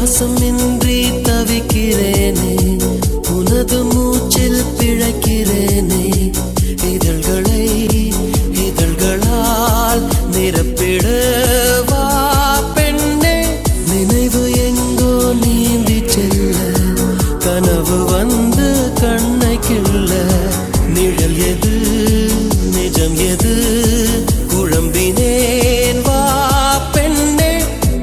சுவாசமின்றி தவிக்கிறேனே, உனது மூச்சில் பிழைக்கிறேனே. இதழ்களால் நிரப்பிடவா பெண்ணே. நினைவு எங்கோ நீந்தி செல்ல, கனவு வந்து கண்ணை கிள்ள. நிழல் எது நிஜம் எது குழம்பினேன் வா பெண்ணே.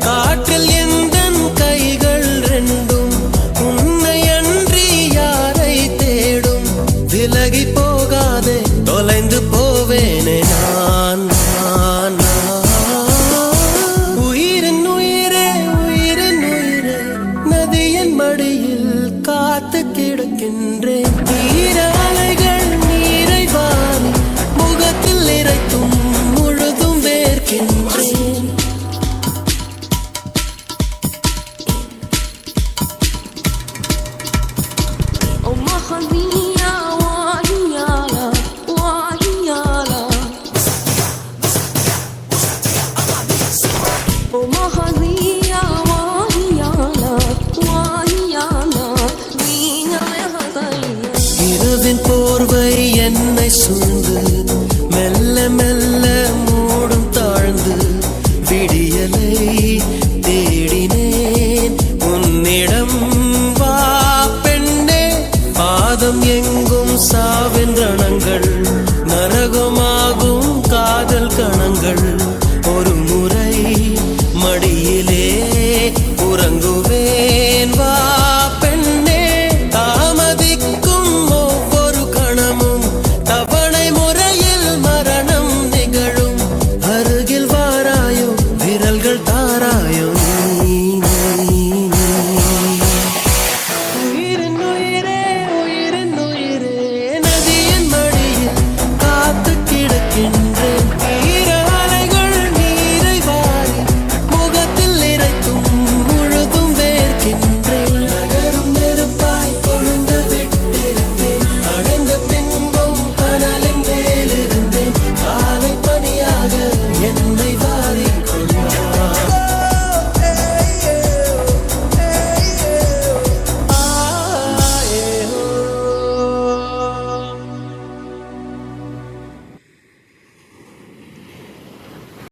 காற்றில் எந்தன் கைகள் ரெண்டும் உன்னை அன்றி யாரை தேடும். விலகி போகாதே தொலைந்து போவேனே நான். உயிரின் உயிரே உயிரின் உயிரே, நதியின் மடியில் காத்து கிடக்கின்றேன். ஈர அலைகள் நீரை வாரி முகத்தில் இறைக்கும் முழுதும் வேர்க்கின்றேன். இரவின் போர்வை என்னை சூழ்ந்து